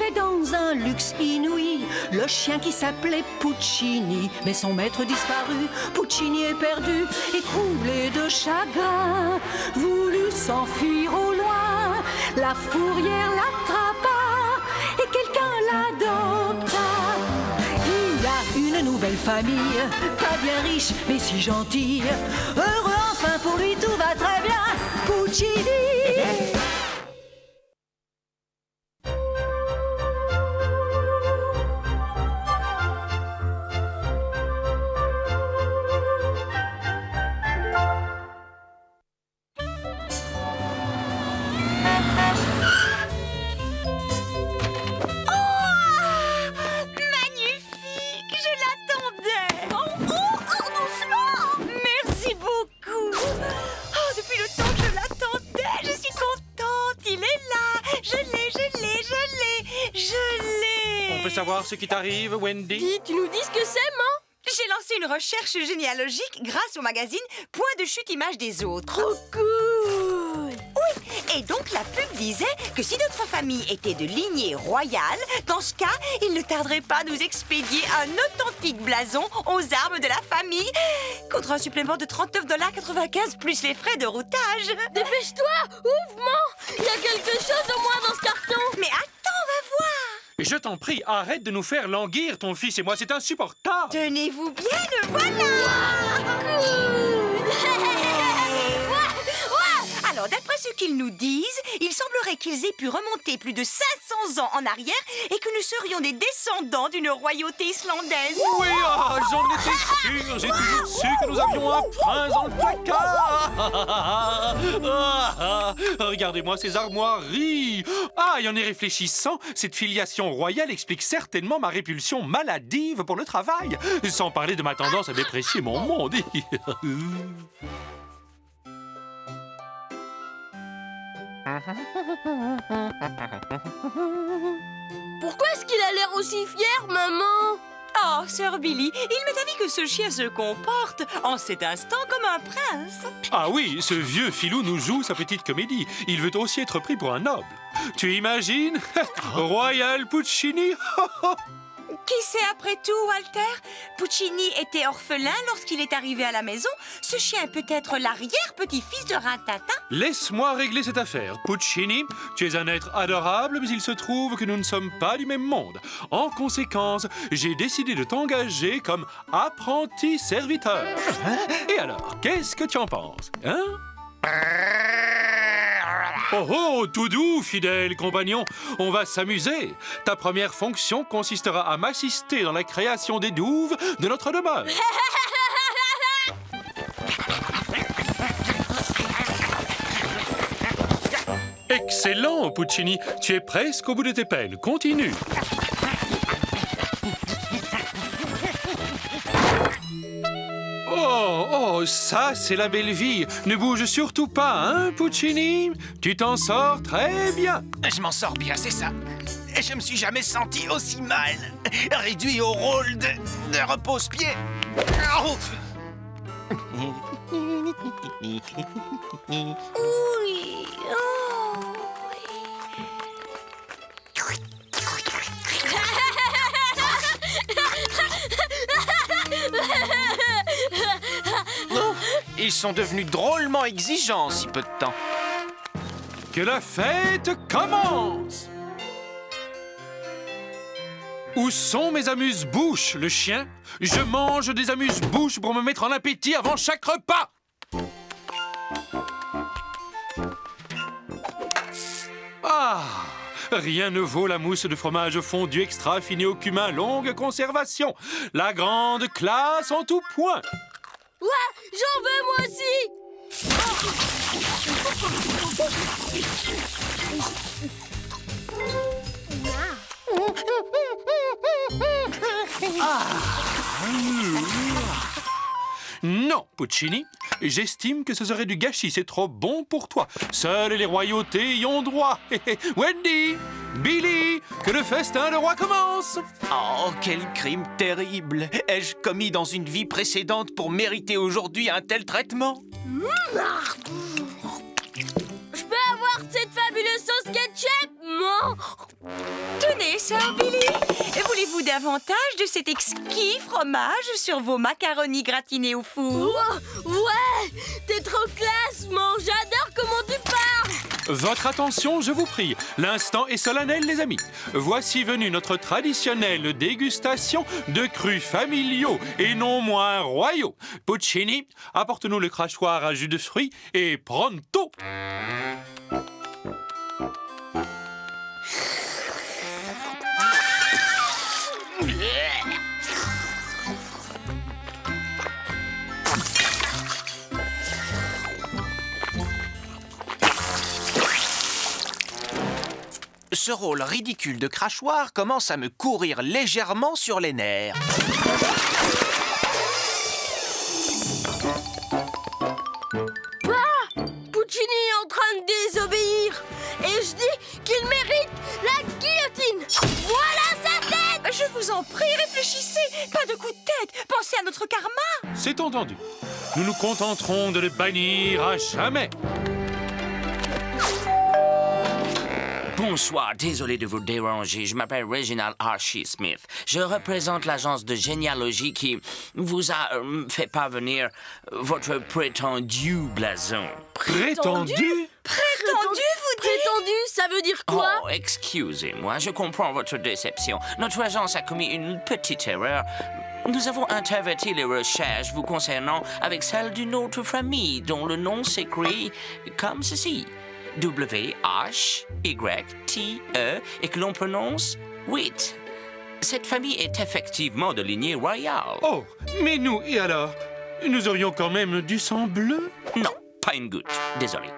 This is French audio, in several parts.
vivait dans un luxe inouï le chien qui s'appelait Puccini. Mais son maître disparu, Puccini est perdu, écroulé de chagrin. Voulut s'enfuir au loin, la fourrière l'attrapa et quelqu'un l'adopta. Il a une nouvelle famille, pas bien riche mais si gentille. Heureux enfin pour lui, tout va très bien, Puccini. Savoir ce qui t'arrive, Wendy? Dis, tu nous dis ce que c'est, maman? J'ai lancé une recherche généalogique grâce au magazine Point de chute image des autres. Trop cool! Oui, et donc la pub disait que si notre famille était de lignée royale, dans ce cas, il ne tarderait pas à nous expédier un authentique blason aux armes de la famille contre un supplément de $39,95 plus les frais de routage. Dépêche-toi! Ouvre, maman! Il y a quelque chose au moins dans ce carton! Mais attends, on va voir! Je t'en prie, arrête de nous faire languir, ton fils et moi, c'est insupportable. Tenez-vous bien, le voilà. Alors, d'après ce qu'ils nous disent, il semblerait qu'ils aient pu remonter plus de 500 ans en arrière et que nous serions des descendants d'une royauté islandaise. Oui, j'en étais sûr. J'ai toujours su que nous avions un prince dans le placard. Regardez-moi ces armoiries. Et en y réfléchissant, cette filiation royale explique certainement ma répulsion maladive pour le travail. Sans parler de ma tendance à déprécier mon monde. Pourquoi est-ce qu'il a l'air aussi fier, maman? Oh, Sir Billy, il m'est avis que ce chien se comporte en cet instant comme un prince. Ah oui, ce vieux filou nous joue sa petite comédie. Il veut aussi être pris pour un noble. Tu imagines? Royal Puccini. Qui sait après tout, Walter? Puccini était orphelin lorsqu'il est arrivé à la maison. Ce chien peut être l'arrière-petit-fils de Rintintin. Laisse-moi régler cette affaire. Puccini, tu es un être adorable, mais il se trouve que nous ne sommes pas du même monde. En conséquence, j'ai décidé de t'engager comme apprenti serviteur. Et alors, qu'est-ce que tu en penses, hein? Oh, tout doux, fidèle compagnon, on va s'amuser. Ta première fonction consistera à m'assister dans la création des douves de notre demeure. Excellent, Puccini. Tu es presque au bout de tes peines. Continue. Oh, ça, c'est la belle vie. Ne bouge surtout pas, hein, Puccini? Tu t'en sors très bien. Je m'en sors bien, c'est ça. Je me suis jamais senti aussi mal. Réduit au rôle de repose-pied. Oui. Ils sont devenus drôlement exigeants en si peu de temps. Que la fête commence! Où sont mes amuse-bouches, le chien? Je mange des amuse-bouches pour me mettre en appétit avant chaque repas! Rien ne vaut la mousse de fromage fondu extra fini au cumin longue conservation. La grande classe en tout point. Ouais, j'en veux moi aussi. Non, Puccini, j'estime que ce serait du gâchis. C'est trop bon pour toi. Seules les royautés y ont droit. Wendy, Billy, que le festin de roi commence. Oh, quel crime terrible! Ai-je commis dans une vie précédente pour mériter aujourd'hui un tel traitement? Je peux avoir cette fabuleuse sauce ketchup, moi? Tenez, Sœur Billy, voulez-vous davantage de cet exquis fromage sur vos macaronis gratinés au four? Oh, ouais, t'es trop classe, man. J'adore comment tu parles. Votre attention, je vous prie. L'instant est solennel, les amis. Voici venu notre traditionnelle dégustation de crus familiaux et non moins royaux. Puccini, apporte-nous le crachoir à jus de fruits et pronto! Ce rôle ridicule de crachoir commence à me courir légèrement sur les nerfs. Puccini est en train de désobéir. Et je dis qu'il mérite la guillotine. Voilà sa tête. Je vous en prie, réfléchissez. Pas de coup de tête. Pensez à notre karma. C'est entendu. Nous nous contenterons de le bannir à jamais. Bonsoir, désolé de vous déranger. Je m'appelle Reginald Archie Smith. Je représente l'agence de généalogie qui vous a fait parvenir votre prétendu blason. Prétendu? Prétendu, vous dites? Prétendu, ça veut dire quoi? Oh, excusez-moi, je comprends votre déception. Notre agence a commis une petite erreur. Nous avons interverti les recherches vous concernant avec celles d'une autre famille dont le nom s'écrit comme ceci. W-H-Y-T-E et que l'on prononce Witt. Cette famille est effectivement de lignée royale. Oh, mais nous, et alors? Nous aurions quand même du sang bleu? Non, pas une goutte, désolé.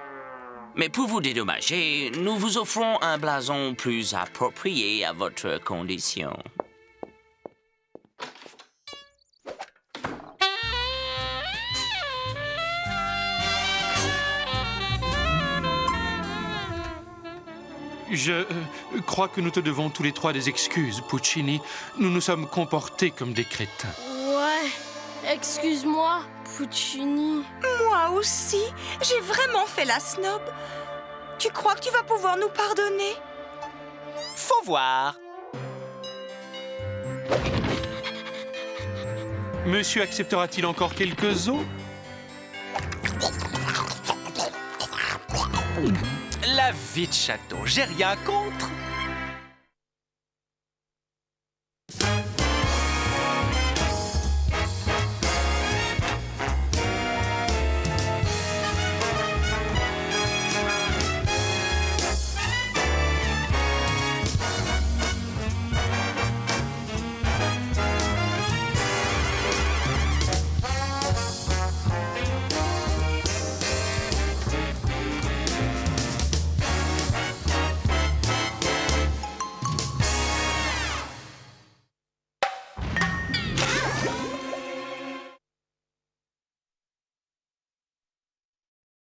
Mais pour vous dédommager, nous vous offrons un blason plus approprié à votre condition. Je crois que nous te devons tous les trois des excuses, Puccini. Nous nous sommes comportés comme des crétins. Ouais, excuse-moi, Puccini. Moi aussi. J'ai vraiment fait la snob. Tu crois que tu vas pouvoir nous pardonner? Faut voir. Monsieur acceptera-t-il encore quelques os? La vie de château, j'ai rien contre.